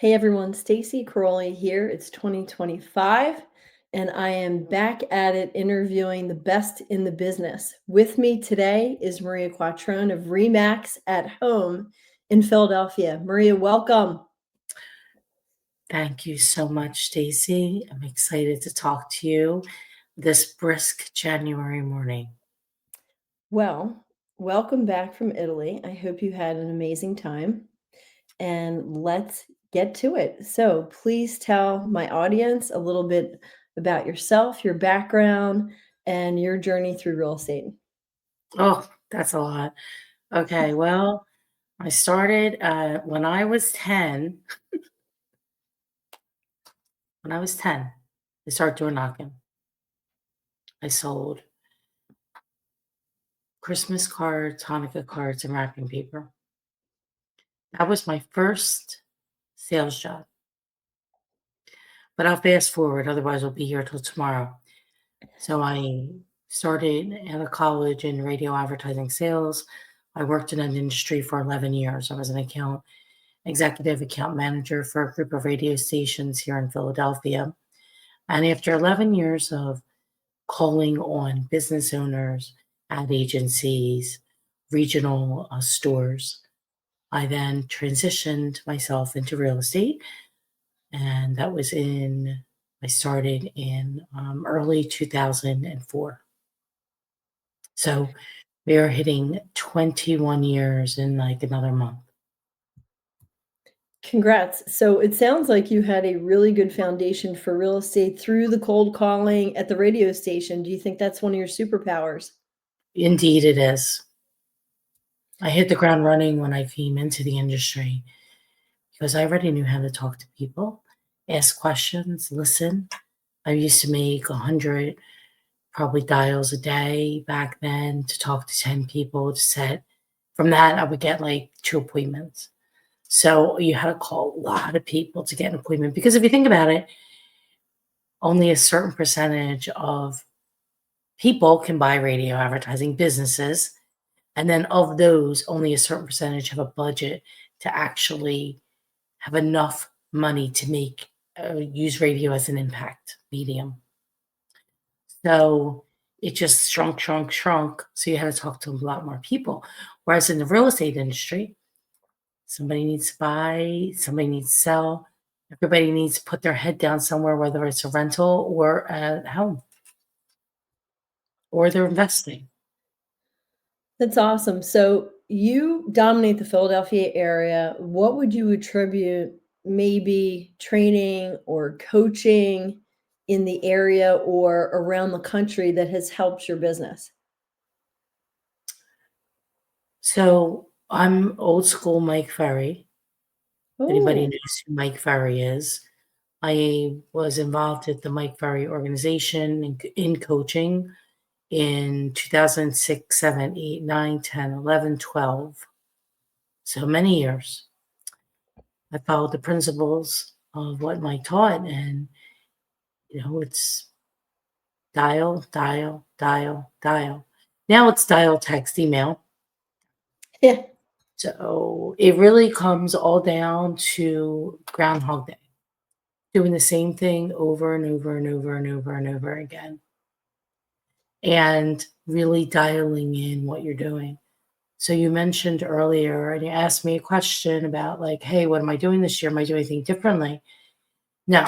Hey everyone, Stacie Koroly here. It's 2025, and I am back at it interviewing the best in the business. With me today is Maria Quattrone of Remax at Home in Philadelphia. Maria, welcome. Thank you so much, Stacie. I'm excited to talk to you this brisk January morning. Well, welcome back from Italy. I hope you had an amazing time, and let's get to it. So, please tell my audience a little bit about yourself, your background, and your journey through real estate. Oh, that's a lot. Okay, well, I started when I was 10. When I was 10, I started door knocking. I sold Christmas cards, Hanukkah cards, and wrapping paper. That was my first sales job. But I'll fast forward, otherwise, I'll be here till tomorrow. So I started out of college in radio advertising sales. I worked in an industry for 11 years. I was an executive account manager for a group of radio stations here in Philadelphia. And after 11 years of calling on business owners, ad agencies, regional stores, I then transitioned myself into real estate. And I started in early 2004. So we are hitting 21 years in like another month. Congrats. So it sounds like you had a really good foundation for real estate through the cold calling at the radio station. Do you think that's one of your superpowers? Indeed, it is. I hit the ground running when I came into the industry because I already knew how to talk to people, ask questions, listen. I used to make 100 probably dials a day back then to talk to 10 people to set. From that, I would get like 2 appointments. So you had to call a lot of people to get an appointment because if you think about it, only a certain percentage of people can buy radio advertising, businesses, and then of those, only a certain percentage have a budget to actually have enough money to use radio as an impact medium. So it just shrunk. So you had to talk to a lot more people. Whereas in the real estate industry, somebody needs to buy, somebody needs to sell, everybody needs to put their head down somewhere, whether it's a rental or a home, or they're investing. That's awesome. So you dominate the Philadelphia area. What would you attribute maybe training or coaching in the area or around the country that has helped your business? So I'm old school Mike Ferry. Anybody Oh, knows who Mike Ferry is. I was involved at the Mike Ferry organization in coaching in 2006, 7, 8, 9, 10, 11, 12. So many years. I followed the principles of what Mike taught, and it's dial, dial, dial, dial. Now it's dial, text, email. yeah. So it really comes all down to Groundhog Day, doing the same thing over and over and over and over and over again, and really dialing in what you're doing. So you mentioned earlier, and you asked me a question about like, hey, what am I doing this year? Am I doing anything differently? No.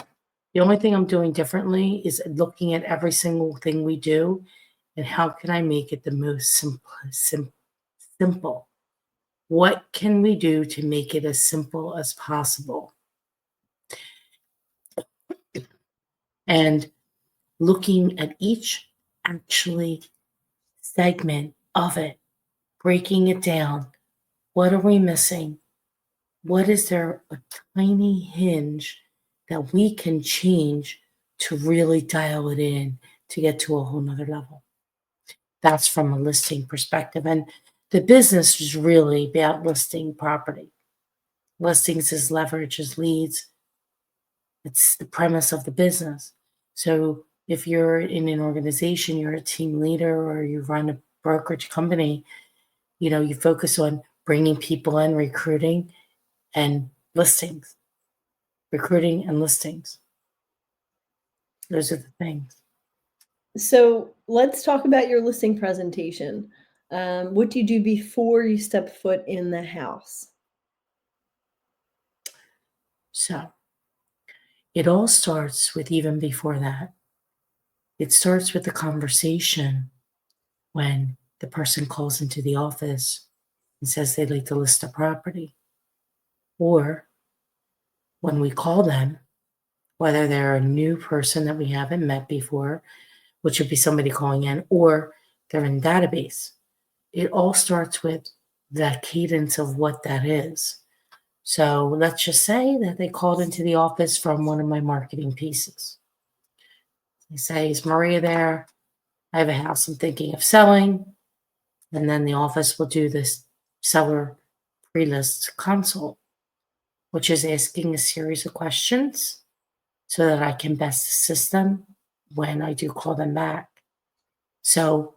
The only thing I'm doing differently is looking at every single thing we do and how can I make it the most simple? What can we do to make it as simple as possible? And looking at each actually segment of it, breaking it down. What are we missing? What is there a tiny hinge that we can change to really dial it in to get to a whole nother level? That's from a listing perspective. And the business is really about listing property. Listings is leverage, is leads. It's the premise of the business. So if you're in an organization, you're a team leader or you run a brokerage company, you focus on bringing people in, recruiting, and listings. recruiting, and listings. Those are the things. So let's talk about your listing presentation. What do you do before you step foot in the house? So it all starts with even before that. It starts with the conversation when the person calls into the office and says they'd like to list a property, or when we call them, whether they're a new person that we haven't met before, which would be somebody calling in, or they're in database. It all starts with the cadence of what that is. So let's just say that they called into the office from one of my marketing pieces. They say, "Is Maria there? I have a house I'm thinking of selling." And then the office will do this seller pre-list consult, which is asking a series of questions so that I can best assist them when I do call them back. So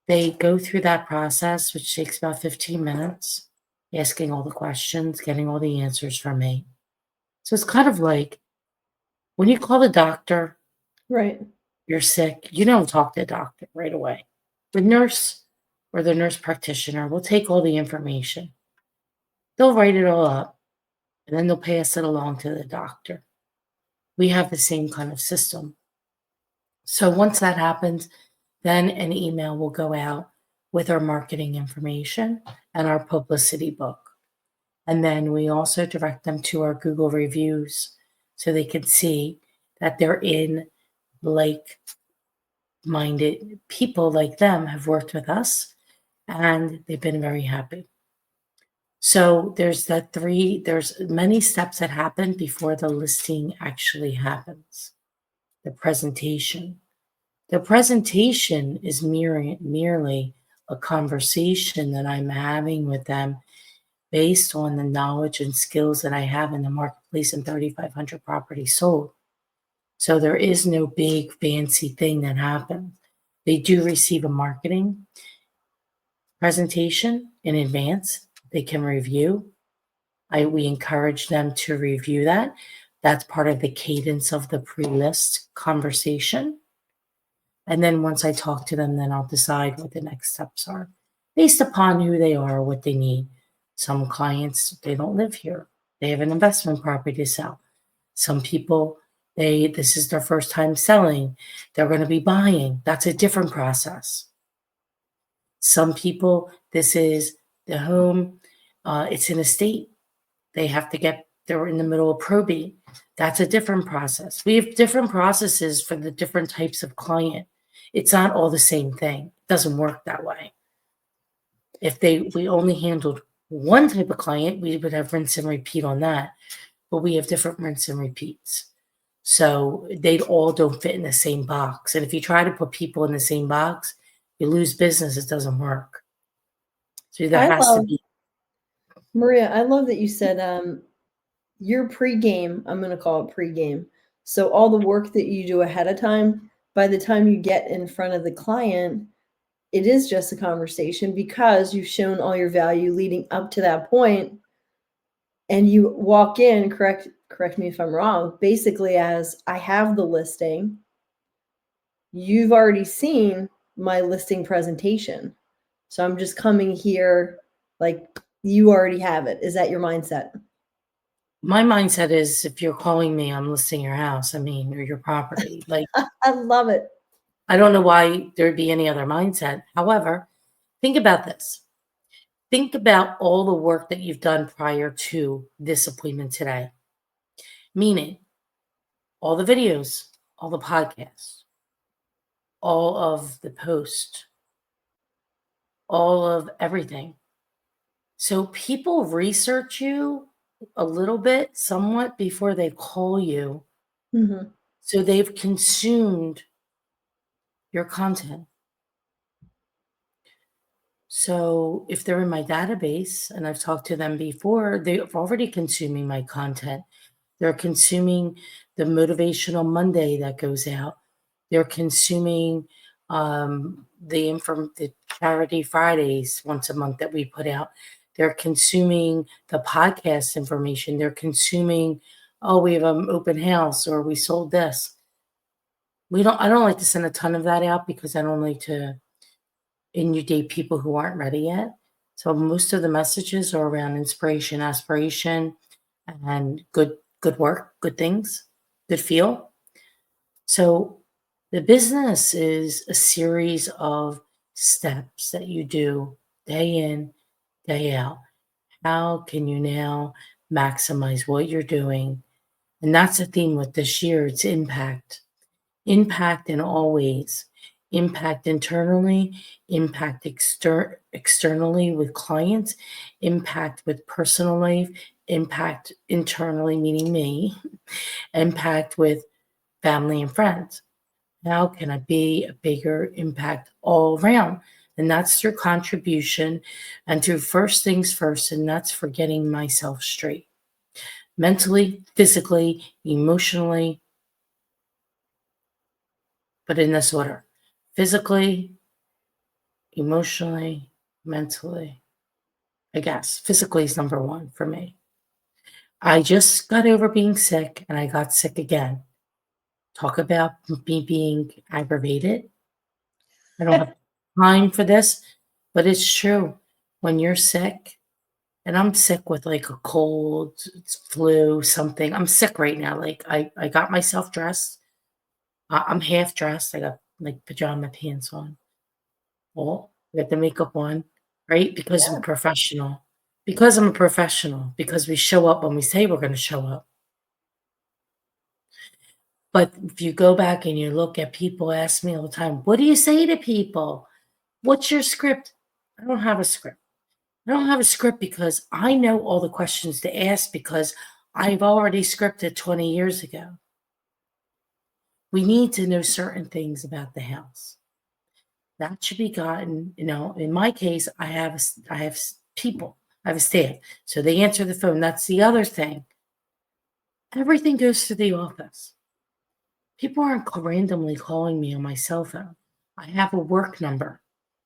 they go through that process, which takes about 15 minutes, asking all the questions, getting all the answers from me. So it's kind of like when you call the doctor, Right. you're sick, you don't talk to the doctor right away. The nurse or the nurse practitioner will take all the information. They'll write it all up and then they'll pass it along to the doctor. We have the same kind of system. So once that happens, then an email will go out with our marketing information and our publicity book. And then we also direct them to our Google reviews so they can see that they're in like minded people like them have worked with us and they've been very happy. So there's many steps that happen before the listing actually happens. The presentation. The presentation is merely a conversation that I'm having with them based on the knowledge and skills that I have in the marketplace and 3,500 properties sold. So there is no big fancy thing that happens. They do receive a marketing presentation in advance. They can review. We encourage them to review that. That's part of the cadence of the pre-list conversation. And then once I talk to them, then I'll decide what the next steps are based upon who they are, what they need. Some clients, they don't live here. They have an investment property to sell. Some people, this is their first time selling. They're going to be buying. That's a different process. Some people, this is the home. It's an estate. They're in the middle of probate. That's a different process. We have different processes for the different types of client. It's not all the same thing. It doesn't work that way. If we only handled one type of client, we would have rinse and repeat on that. But we have different rinse and repeats. So they all don't fit in the same box. And if you try to put people in the same box, you lose business. It doesn't work. So there I has to love be. Maria, I love that you said your pregame, I'm going to call it pregame. So all the work that you do ahead of time, by the time you get in front of the client, it is just a conversation because you've shown all your value leading up to that point, and you walk in, correct me if I'm wrong, basically as I have the listing. You've already seen my listing presentation. So I'm just coming here like you already have it. Is that your mindset? My mindset is if you're calling me, I'm listing your house, or your property. Like, I love it. I don't know why there'd be any other mindset. However, think about this. Think about all the work that you've done prior to this appointment today, meaning all the videos, all the podcasts, all of the posts, all of everything. So people research you a little bit, somewhat before they call you. Mhm. So they've consumed your content. So if they're in my database and I've talked to them before, they're already consuming my content. They're consuming the Motivational Monday that goes out. They're consuming the Charity Fridays once a month that we put out. They're consuming the podcast information. They're consuming oh, we have an open house or we sold this. I don't like to send a ton of that out because I don't like to inundate people who aren't ready yet. So most of the messages are around inspiration, aspiration, and good work, good things, good feel. So the business is a series of steps that you do day in, day out. How can you now maximize what you're doing? And that's the theme with this year. It's impact. Impact in all ways. Impact internally, impact externally with clients, impact with personal life, impact internally, meaning me, impact with family and friends. How can I be a bigger impact all around? And that's through contribution and through first things first, and that's for getting myself straight mentally, physically, emotionally, but in this order: physically, emotionally, mentally. I guess physically is number one for me. I just got over being sick and I got sick again. Talk about me being aggravated. I don't have time for this, but it's true. When you're sick, and I'm sick with like a cold, flu, something. I'm sick right now. Like I got myself dressed. I'm half dressed. I got like pajama pants on. Well, we got the makeup on, right? Because I'm Yeah. professional. Because I'm a professional. Because we show up when we say we're going to show up. But if you go back and you look at people ask me all the time, what do you say to people? What's your script? I don't have a script. I don't have a script because I know all the questions to ask because I've already scripted 20 years ago. We need to know certain things about the house. That should be gotten, in my case, I have people, I have a staff. So they answer the phone. That's the other thing. Everything goes to the office. People aren't randomly calling me on my cell phone. I have a work number.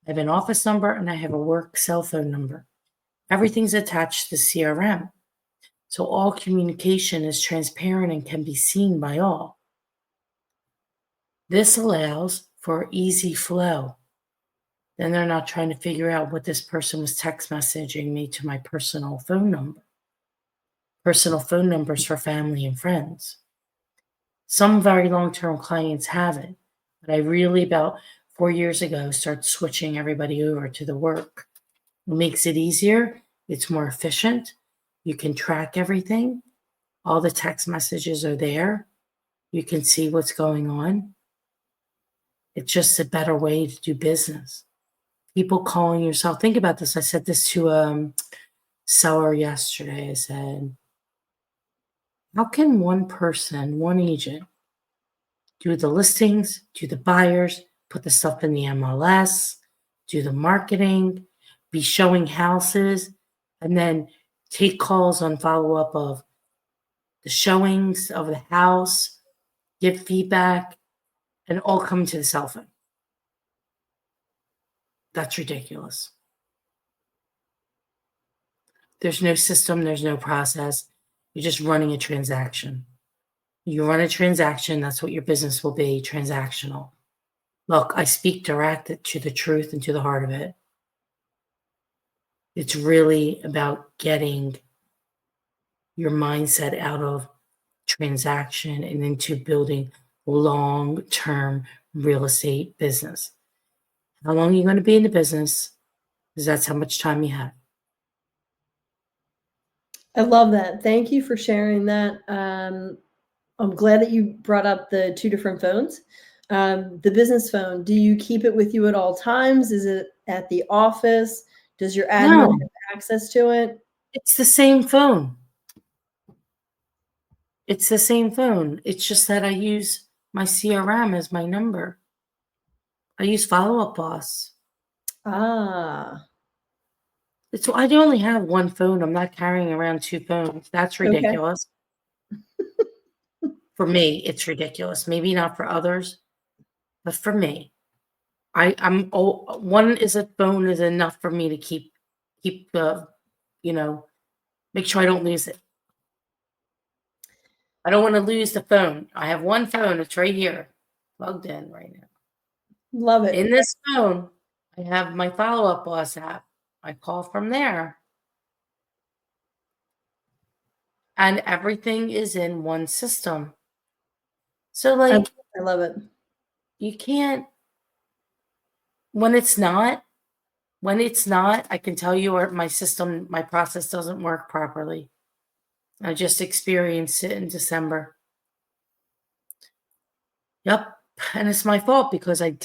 I have an office number and I have a work cell phone number. Everything's attached to CRM. So all communication is transparent and can be seen by all. This allows for easy flow. Then they're not trying to figure out what this person was text messaging me to my personal phone number. Personal phone numbers for family and friends. Some very long-term clients have it, but I really about 4 years ago started switching everybody over to the work. It makes it easier. It's more efficient. You can track everything. All the text messages are there. You can see what's going on. It's just a better way to do business. People calling yourself. Think about this. I said this to seller yesterday. I said, how can one person, one agent, do the listings, do the buyers, put the stuff in the MLS, do the marketing, be showing houses, and then take calls on follow up of the showings of the house, give feedback, and all come to the cell phone? That's ridiculous. There's no system, there's no process. You're just running a transaction. You run a transaction, that's what your business will be, transactional. Look, I speak direct to the truth and to the heart of it. It's really about getting your mindset out of transaction and into building long-term real estate business. How long are you going to be in the business? Because that's how much time you have. I love that. Thank you for sharing that. I'm glad that you brought up the two different phones. The business phone, do you keep it with you at all times? Is it at the office? Does your admin No, have access to it? it's the same phone. It's the same phone. It's just that I use my CRM as my number. I use Follow Up Boss. Ah, I only have one phone. I'm not carrying around two phones. That's okay. ridiculous. For me, it's ridiculous. Maybe not for others, but for me, one is a phone is enough for me to keep you know make sure I don't lose it. I don't want to lose the phone. I have one phone. It's right here, plugged in right now. Love it. In this phone, I have my follow-up boss app. I call from there, and everything is in one system. So, I like, I love it. you can't when it's not I can tell you my system, my process doesn't work properly. I just experienced it in December. Yep. And it's my fault because I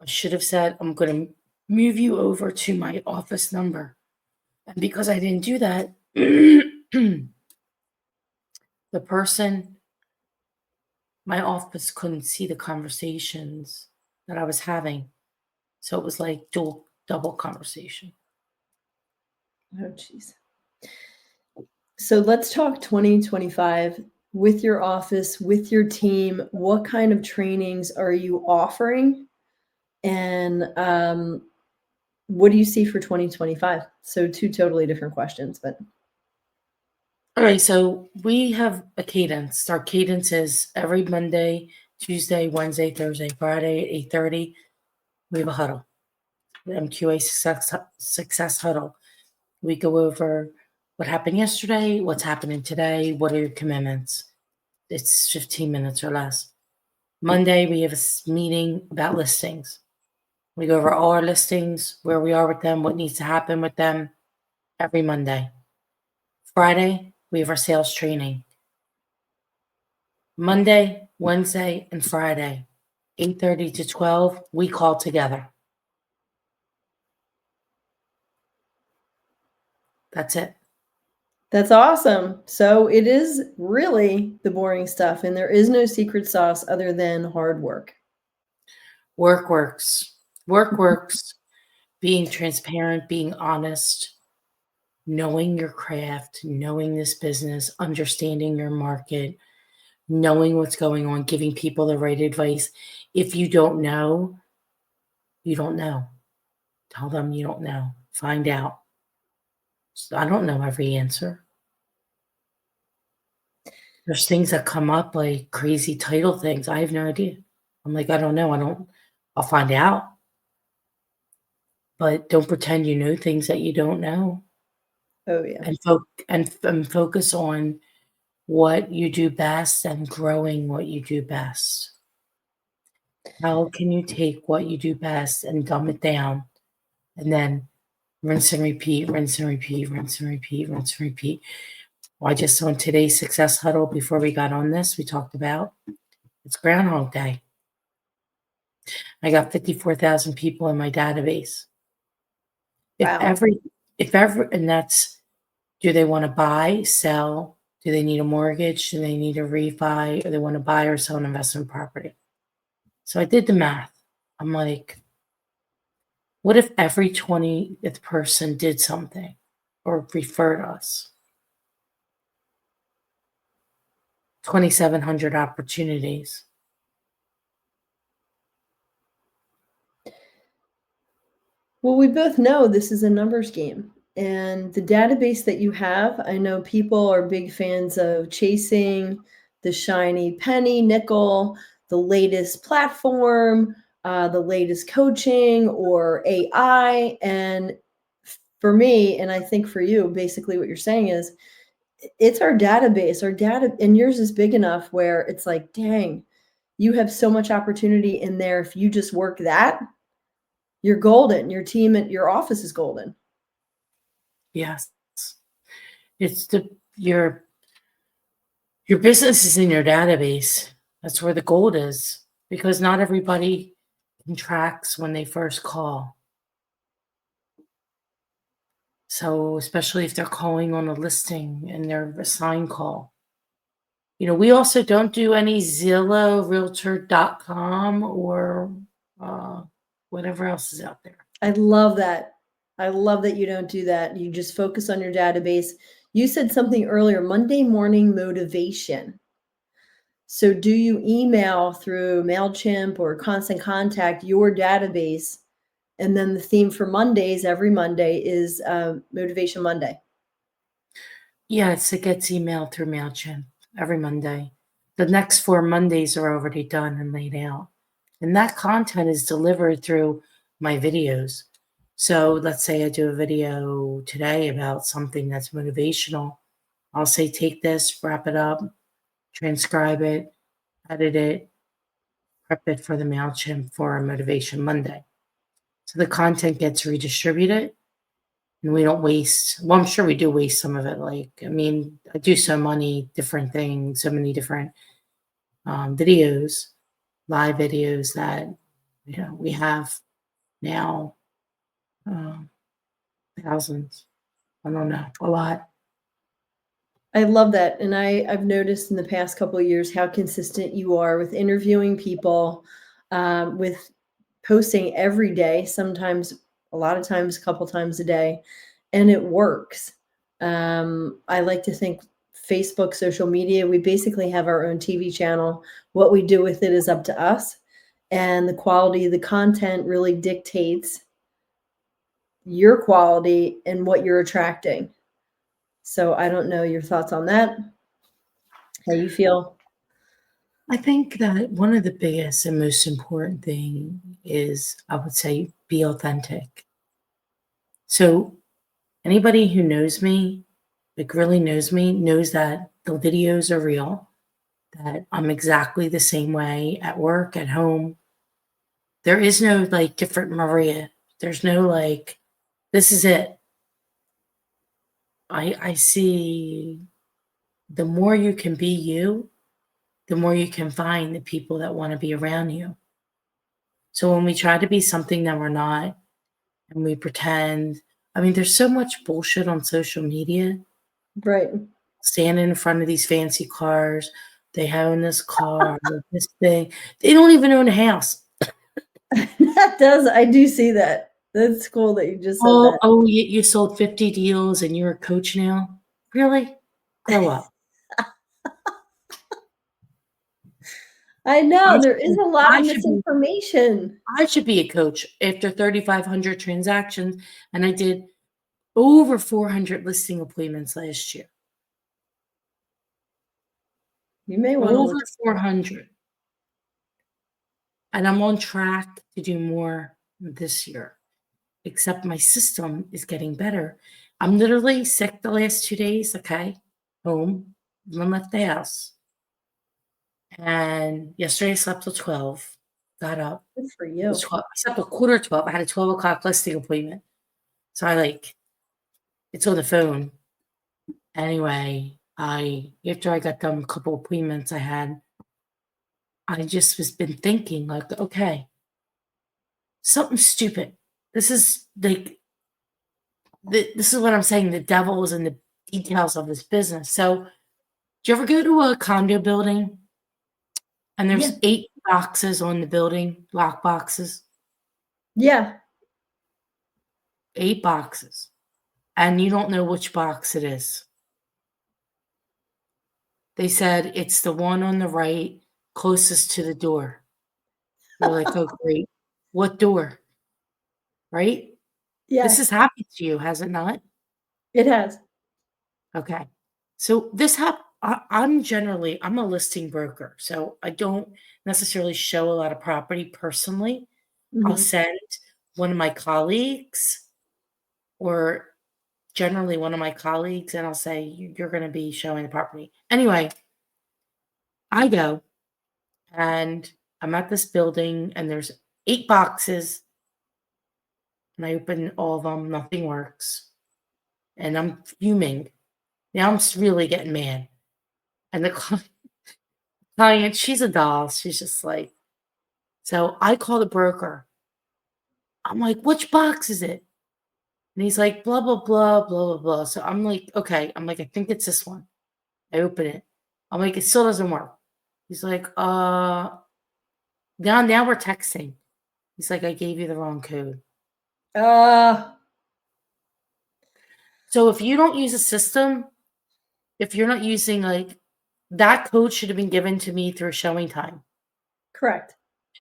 should have said, I'm going to move you over to my office number. And because I didn't do that, the person, my office couldn't see the conversations that I was having. So it was like double conversation. Oh, jeez. So let's talk 2025 with your office, with your team. What kind of trainings are you offering? And what do you see for 2025? So two totally different questions, but All right, so we have a cadence. Our cadence is every Monday, Tuesday, Wednesday, Thursday, Friday at 8:30. We have a huddle, the MQA success huddle. We go over what happened yesterday, what's happening today, what are your commitments. It's 15 minutes or less. Monday, we have a meeting about listings. We go over all our listings, where we are with them, what needs to happen with them every Monday. Friday, we have our sales training. Monday, Wednesday, and Friday, 8:30 to 12, we call together. That's it. that's awesome. So it is really the boring stuff, and there is no secret sauce other than hard work. Work works. Work works. Being transparent, being honest, knowing your craft, knowing this business, understanding your market, knowing what's going on, giving people the right advice. If you don't know, you don't know. Tell them you don't know. Find out. So I don't know every answer. There's things that come up like crazy title things. I have no idea. I'm like, I don't know. I'll find out. But don't pretend you know things that you don't know. Oh, yeah. And focus on what you do best and growing what you do best. How can you take what you do best and dumb it down and then rinse and repeat, rinse and repeat, rinse and repeat, rinse and repeat? Well, I just on today's success huddle before we got on this, we talked about it's Groundhog Day. I got 54,000 people in my database. If Wow. every, and that's, do they want to buy, sell? Do they need a mortgage? Do they need a refi? Or they want to buy or sell an investment property? So I did the math. I'm like, what if every 20th person did something or referred us? 2,700 opportunities. Well, we both know this is a numbers game. And the database that you have, I know people are big fans of chasing the shiny penny, nickel, the latest platform, the latest coaching or AI. And for me, and I think for you, basically what you're saying is it's our database, our data, and yours is big enough where it's like, dang, you have so much opportunity in there. If you just work that, you're golden. Your team at your office is golden. Yes. It's your business is in your database. That's where the gold is because not everybody contracts when they first call. So, especially if they're calling on a listing and they're a sign call. We also don't do any Zillow, Realtor.com, or uh, whatever else is out there. I love that. I love that you don't do that. You just focus on your database. You said something earlier, Monday morning motivation. So do you email through MailChimp or Constant Contact your database? And then the theme for Mondays, every Monday, is Motivation Monday. Yes, it gets emailed through MailChimp. every Monday. The next 4 Mondays are already done and laid out. And that content is delivered through my videos. So let's say I do a video today about something that's motivational. I'll say, take this, wrap it up, transcribe it, edit it, prep it for the MailChimp for a Motivation Monday. So the content gets redistributed and we don't waste. Well, I'm sure we do waste some of it. Like, I mean, I do so many different things, so many different videos, live videos that, we have now um, thousands. I don't know, a lot. I love that, and I've noticed in the past couple of years how consistent you are with interviewing people, with posting every day, sometimes a lot of times, a couple times a day, and it works. I like to think Facebook, social media, we basically have our own TV channel. What we do with it is up to us, and the quality of the content really dictates your quality and what you're attracting. So I don't know your thoughts on that, how you feel. I think that one of the biggest and most important thing is, I would say, be authentic. So anybody who knows me, like really knows me, knows that the videos are real, that I'm exactly the same way at work, at home. There is no like different Maria. There's no like, this is it. I see the more you can be you, the more you can find the people that want to be around you. So when we try to be something that we're not and we pretend, I mean, there's so much bullshit on social media. Right. Standing in front of these fancy cars, they own this car, this thing. They don't even own a house. That does, I do see that. That's cool that you just said Oh, that. oh, you sold 50 deals and you're a coach now? Really? Grow up. I I know, there should is be a lot I of should be misinformation. I should be a coach after 3,500 transactions, and I did over 400 listing appointments last year. You may wanna Over look. 400, and I'm on track to do more this year, except my system is getting better. I'm literally sick the last 2 days, okay, home, then left the house, and yesterday I slept till 12, got up. Good for It was you. 12, I slept till quarter 12, I had a 12 o'clock listing appointment, so I, like, it's on the phone. Anyway, I after I got done with a couple appointments I had, I just was been thinking, like, "Okay, something stupid. This is, like, this is what I'm saying, the devil is in the details of this business." So, do you ever go to a condo building and Yeah. there's 8 boxes on the building, lock boxes? Yeah. 8 boxes, and you don't know which box it is. They said, "It's the one on the right closest to the door." You're like, "Oh, great. What door?" Right? This has Yes, happened to you, has it not? it has. Okay. So this I'm a listing broker, so I don't necessarily show a lot of property personally. I'll Mhm. send one of my colleagues or generally one of my colleagues and I'll say, You're going to be showing the property." Anyway, I go and I'm at this building and there's 8 boxes and I open all of them, nothing works. And I'm fuming. Now really getting mad. And the client, she's a doll. She's just like, so I call the broker. I'm like, which box is it? And he's like, blah, blah, blah, blah, blah, blah. So I'm like, okay. I'm like, I think it's this one. I open it. I'm like, it still doesn't work. He's like, now we're texting. He's like, I gave you the wrong code. Uh, So if you don't use a system, if you're not using like that code should have been given to me through showing time. correct.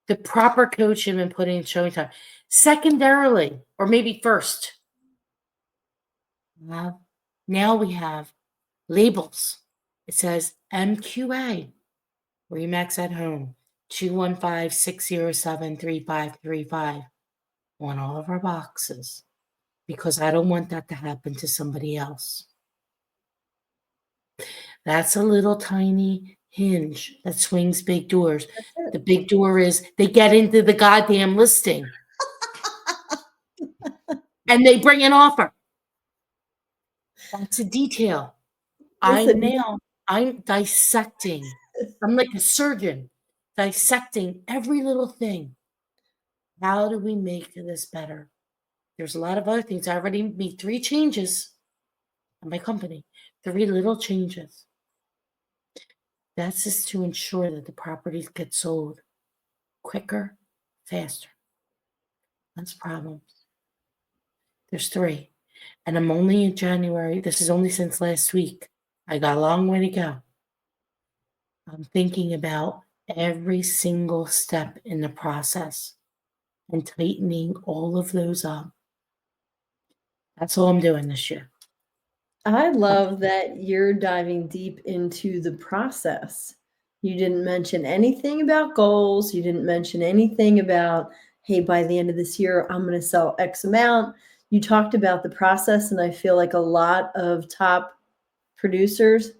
The proper code should have been put in showing time. Secondarily, or maybe first, now we have labels. It says MQA, Remax at Home, 215-607-3535 on all of our boxes because I don't want that to happen to somebody else. That's a little tiny hinge that swings big doors. That's The it. big door is they get into the goddamn listing and they bring an offer. That's a detail. Listen, I'm dissecting. I'm like a surgeon, dissecting every little thing. How do we make this better? There's a lot of other things. I already made 3 changes at my company, 3 little changes. That's just to ensure that the properties get sold quicker, faster. That's problems. There's 3. And I'm only in January. This is only since last week. I got a long way to go. I'm thinking about every single step in the process and tightening all of those up. That's all I'm doing this year. I That's love that you're diving deep into the process. You didn't mention anything about goals. You didn't mention anything about, hey, by the end of this year, I'm going to sell X amount. You talked about the process, and I feel like a lot of top producers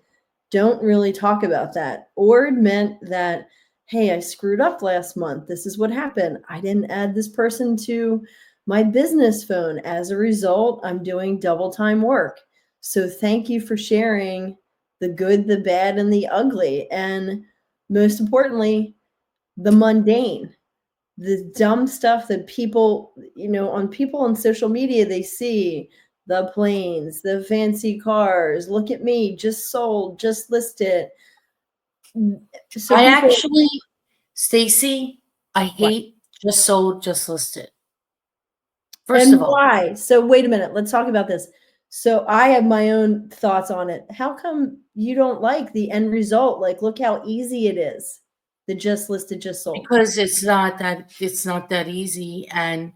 don't really talk about that or admit that, hey, I screwed up last month. This is what happened. I didn't add this person to my business phone. As a result, I'm doing double time work. So thank you for sharing the good, the bad, and the ugly. And most importantly, the mundane, the dumb stuff that people, on people on social media, they see the planes, the fancy cars. Look at me, just sold, just listed. So I people, actually, Stacy, I what? hate just sold, just listed. First And of all, why? So wait a minute, let's talk about this. So I have my own thoughts on it. How come you don't like the end result? Like, look how easy it is. The just listed, just sold. because it's not that easy, and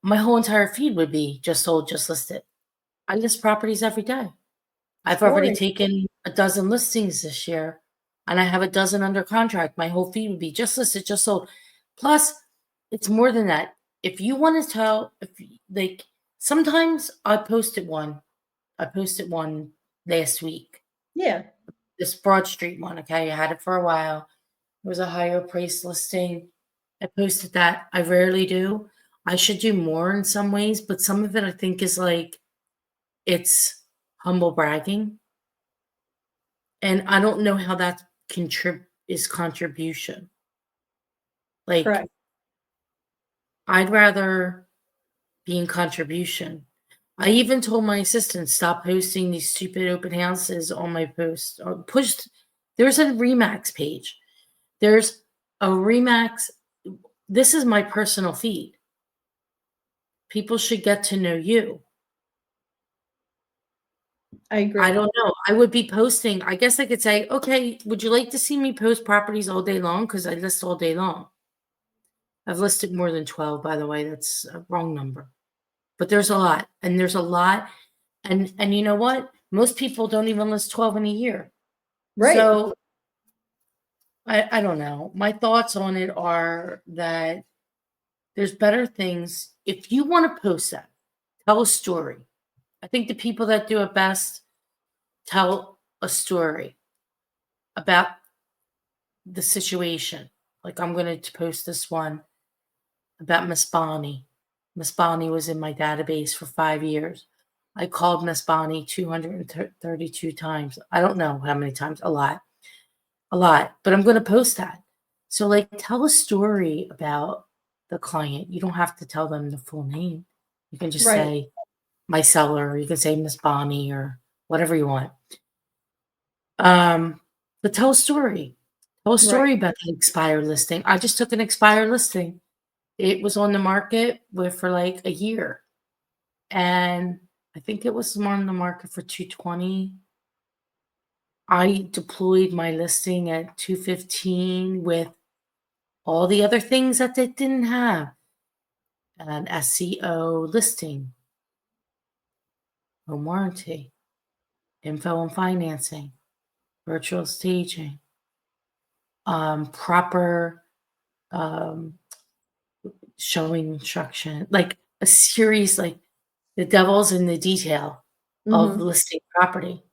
my whole entire feed would be just sold, just listed. I list properties every day. It's I've already boring. taken a dozen listings this year, and I have a dozen under contract. My whole feed would be just listed, just sold. Plus, it's more than that. If you want to tell, like sometimes I posted one last week. Yeah, This Broad Street one. Okay, I had it for a while. It was a higher price listing. I posted that. I rarely do. I should do more in some ways, but some of it I think is like it's humble bragging. And I don't know how that is contribution. Like, correct. I'd rather be in contribution. I even told my assistant, stop posting these stupid open houses on my post. Or there's a Remax page. There's a Remax. This is my personal feed. People should get to know you. I I agree. don't know. I would be posting. I guess I could say, okay, would you like to see me post properties all day long? Because I list all day long. I've listed more than 12, by the way. That's a wrong number. But there's a lot. And there's a lot. And you know what? Most people don't even list 12 in a year. Right. So I don't know. My thoughts on it are that there's better things. If you want to post that, tell a story. I think the people that do it best tell a story about the situation. Like I'm going to post this one about Miss Bonnie. Miss Bonnie was in my database for 5 years. I called Miss Bonnie 232 times. I don't know how many times, a lot, but I'm going to post that. So, like, tell a story about the client. You don't have to tell them the full name. You can just Right. say my seller, or you can say Miss Bonnie or whatever you want. But tell a story. Tell a Right. story about the expired listing. I just took an expired listing. It was on the market for like a year. And I think it was on the market for 220. I deployed my listing at 215 with all the other things that they didn't have. An SEO listing, home warranty, info and financing. virtual staging, proper um, showing instruction, like a series, like the devil's in the detail of Mhm. listing property.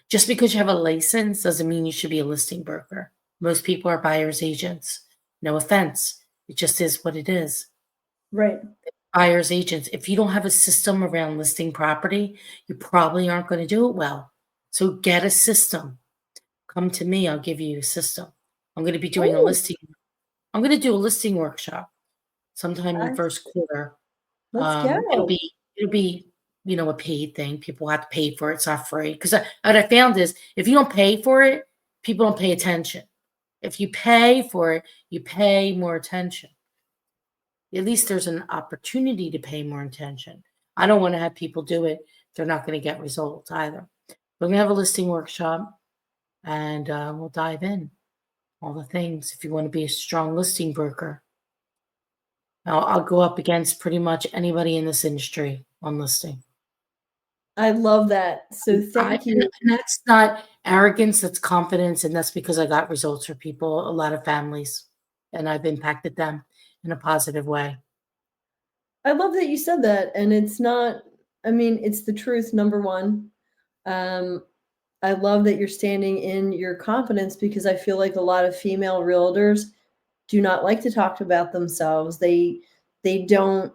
Just because you have a license doesn't mean you should be a listing broker. Most people are buyer's agents. No offense. It just is what it is. Right. Buyer's agents. If you don't have a system around listing property, you probably aren't going to do it well. So get a system. Come to me, I'll give you a system. I'm going to be doing a Oh, listing. I'm going to do a listing workshop sometime in the nice. first quarter. Let's It'll go. be, a paid thing. People have to pay for it. It's not free. Because what I found is if you don't pay for it, people don't pay attention. If you pay for it, you pay more attention. At least there's an opportunity to pay more attention. I don't want to have people do it. They're not going to get results either. We're going to have a listing workshop and we'll dive in all the things if you want to be a strong listing broker. I'll go up against pretty much anybody in this industry on listing. I love that. So I thank you. and that's not arrogance, that's confidence, and that's because I got results for people, a lot of families, and I've impacted them in a positive way. I love that you said that, and it's not, I mean, it's the truth, number 1. Um, I love that you're standing in your confidence because I feel like a lot of female realtors do not like to talk about themselves. They don't,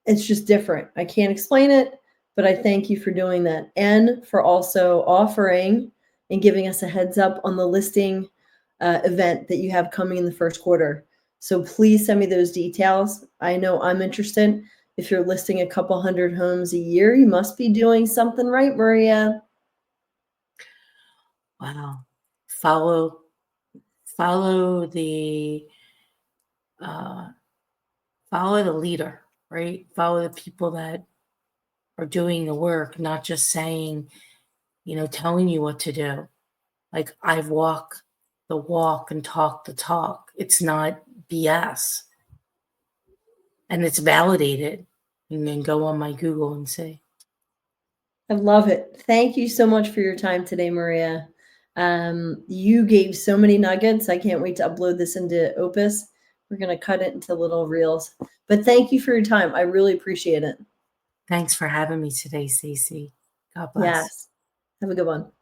it's just different. I can't explain it, but I thank you for doing that and for also offering and giving us a heads up on the listing event that you have coming in the first quarter. So please send me those details. I know I'm interested. If you're listing a couple hundred homes a year, you must be doing something right, Maria. Wow. Follow follow the uh follow the leader, right? Follow the people that are doing the work, not just saying, telling you what to do. Like I walk the walk and talk the talk. It's not BS. And it's validated. You can go on my Google and see. I love it. Thank you so much for your time today, Maria. You gave so many nuggets. I can't wait to upload this into Opus. We're going to cut it into little reels. But thank you for your time. I really appreciate it. Thanks for having me today, Stacie. God bless. Yes. Have a good one.